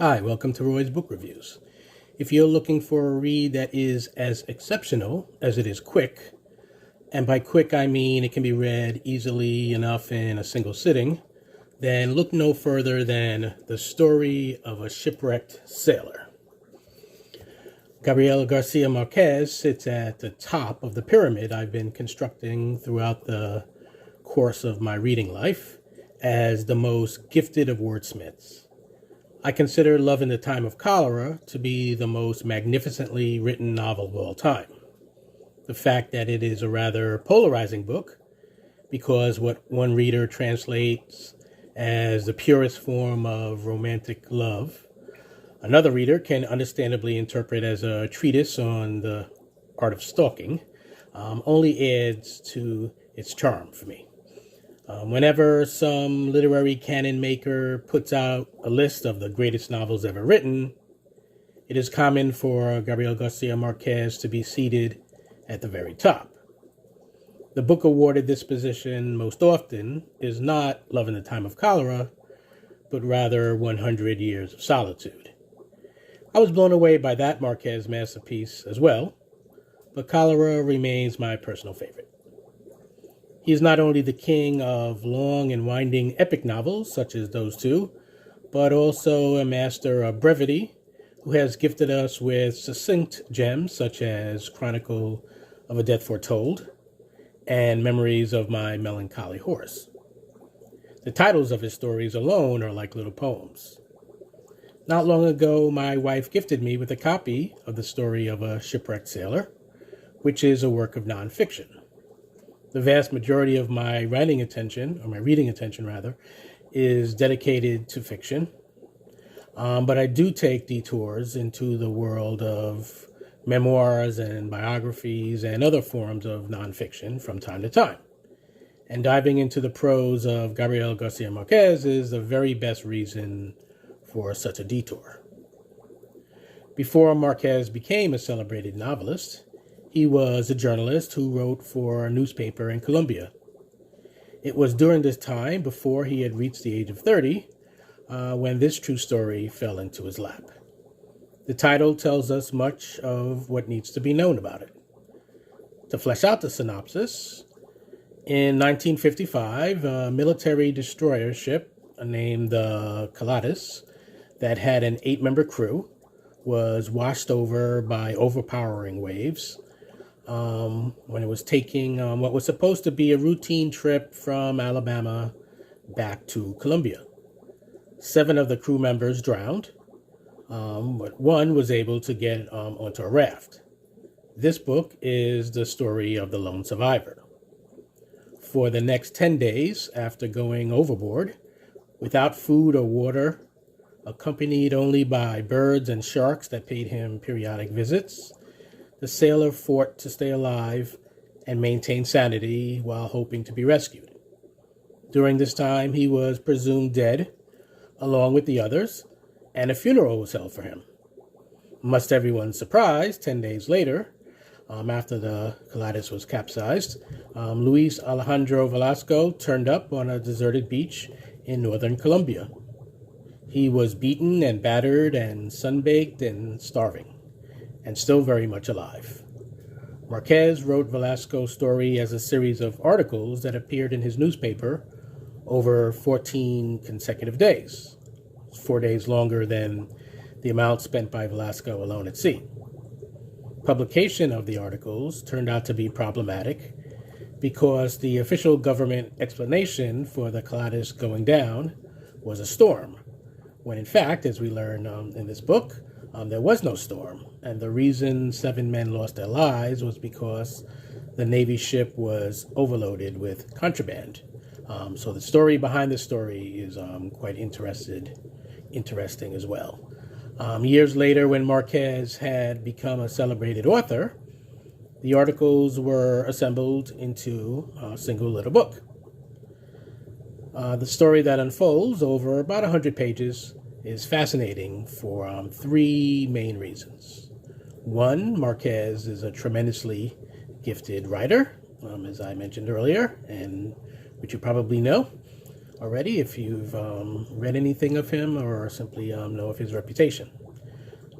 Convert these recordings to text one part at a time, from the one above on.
Hi, welcome to Roy's Book Reviews. If you're looking for a read that is as exceptional as it is quick, and by quick I mean it can be read easily enough in a single sitting, then look no further than The Story of a Shipwrecked Sailor. Gabriel Garcia Marquez sits at the top of the pyramid I've been constructing throughout the course of my reading life as the most gifted of wordsmiths. I consider Love in the Time of Cholera to be the most magnificently written novel of all time. The fact that it is a rather polarizing book, because what one reader translates as the purest form of romantic love, another reader can understandably interpret as a treatise on the art of stalking, only adds to its charm for me. Whenever some literary canon maker puts out a list of the greatest novels ever written, it is common for Gabriel Garcia Marquez to be seated at the very top. The book awarded this position most often is not Love in the Time of Cholera, but rather 100 Years of Solitude. I was blown away by that Marquez masterpiece as well, but Cholera remains my personal favorite. He is not only the king of long and winding epic novels, such as those two, but also a master of brevity, who has gifted us with succinct gems such as Chronicle of a Death Foretold and Memories of My Melancholy Horse. The titles of his stories alone are like little poems. Not long ago, my wife gifted me with a copy of The Story of a Shipwrecked Sailor, which is a work of nonfiction. The vast majority of my reading attention, is dedicated to fiction. But I do take detours into the world of memoirs and biographies and other forms of nonfiction from time to time. And diving into the prose of Gabriel Garcia Marquez is the very best reason for such a detour. Before Marquez became a celebrated novelist, he was a journalist who wrote for a newspaper in Colombia. It was during this time, before he had reached the age of 30, when this true story fell into his lap. The title tells us much of what needs to be known about it. To flesh out the synopsis, in 1955, a military destroyer ship named the Calates that had an 8-member crew was washed over by overpowering waves when it was taking what was supposed to be a routine trip from Alabama back to Colombia. 7 of the crew members drowned, but 1 was able to get onto a raft. This book is the story of the lone survivor. For the next 10 days after going overboard, without food or water, accompanied only by birds and sharks that paid him periodic visits, the sailor fought to stay alive and maintain sanity while hoping to be rescued. During this time, he was presumed dead, along with the others, and a funeral was held for him. Much to everyone's surprise, 10 days later, after the Calates was capsized, Luis Alejandro Velasco turned up on a deserted beach in northern Colombia. He was beaten and battered and sunbaked and starving, and still very much alive. Marquez wrote Velasco's story as a series of articles that appeared in his newspaper over 14 consecutive days, 4 days longer than the amount spent by Velasco alone at sea. Publication of the articles turned out to be problematic because the official government explanation for the Calates going down was a storm, when in fact, as we learn in this book, there was no storm, and the reason 7 men lost their lives was because the Navy ship was overloaded with contraband. So the story behind the story is quite interesting as well. Years later, when Marquez had become a celebrated author, the articles were assembled into a single little book. The story that unfolds over about 100 pages is fascinating for 3 main reasons. 1, Marquez is a tremendously gifted writer, as I mentioned earlier, and which you probably know. already, if you've read anything of him or simply know of his reputation.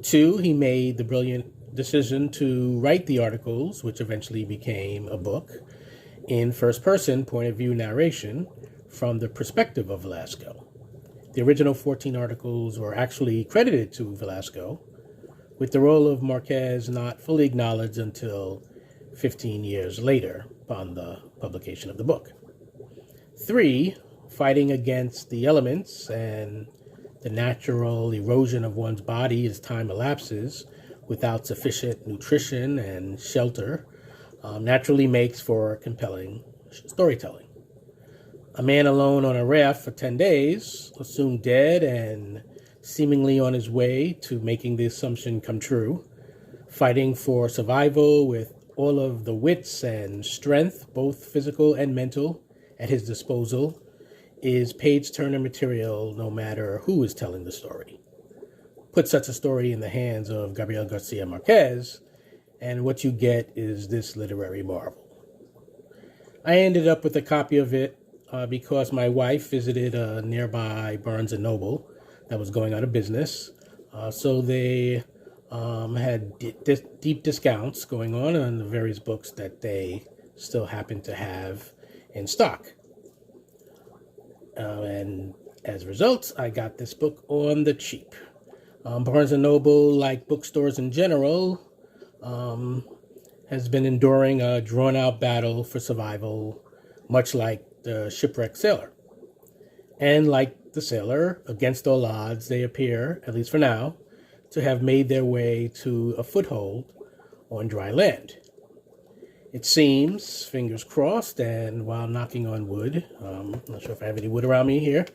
2, he made the brilliant decision to write the articles, which eventually became a book, in first-person point-of-view narration from the perspective of Velasco. The original 14 articles were actually credited to Velasco, with the role of Marquez not fully acknowledged until 15 years later upon the publication of the book. 3, fighting against the elements and the natural erosion of one's body as time elapses without sufficient nutrition and shelter naturally makes for compelling storytelling. A man alone on a raft for 10 days, assumed dead and seemingly on his way to making the assumption come true, fighting for survival with all of the wits and strength, both physical and mental, at his disposal, is page-turner material no matter who is telling the story. Put such a story in the hands of Gabriel Garcia Marquez, and what you get is this literary marvel. I ended up with a copy of it because my wife visited a nearby Barnes & Noble that was going out of business. So they had deep discounts going on the various books that they still happen to have in stock. And as a result, I got this book on the cheap. Barnes & Noble, like bookstores in general, has been enduring a drawn-out battle for survival, much like the shipwrecked sailor. And like the sailor, against all odds, they appear, at least for now, to have made their way to a foothold on dry land. It seems, fingers crossed, and while knocking on wood, I'm not sure if I have any wood around me here,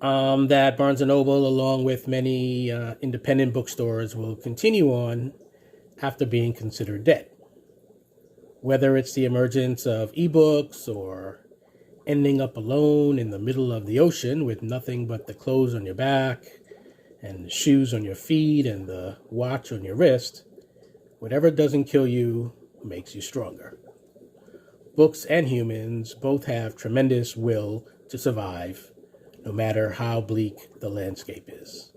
that Barnes & Noble, along with many independent bookstores, will continue on after being considered dead. Whether it's the emergence of ebooks or ending up alone in the middle of the ocean with nothing but the clothes on your back and the shoes on your feet and the watch on your wrist, whatever doesn't kill you makes you stronger. Books and humans both have tremendous will to survive, no matter how bleak the landscape is.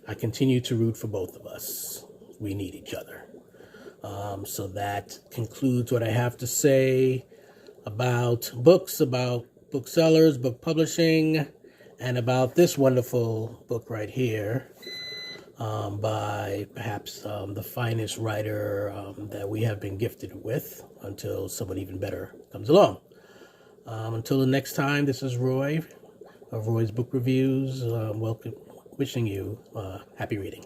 I continue to root for both of us. We need each other. So that concludes what I have to say about books, about booksellers, book publishing, and about this wonderful book right here by perhaps the finest writer that we have been gifted with until someone even better comes along. Until the next time, this is Roy of Roy's Book Reviews. Wishing you happy reading.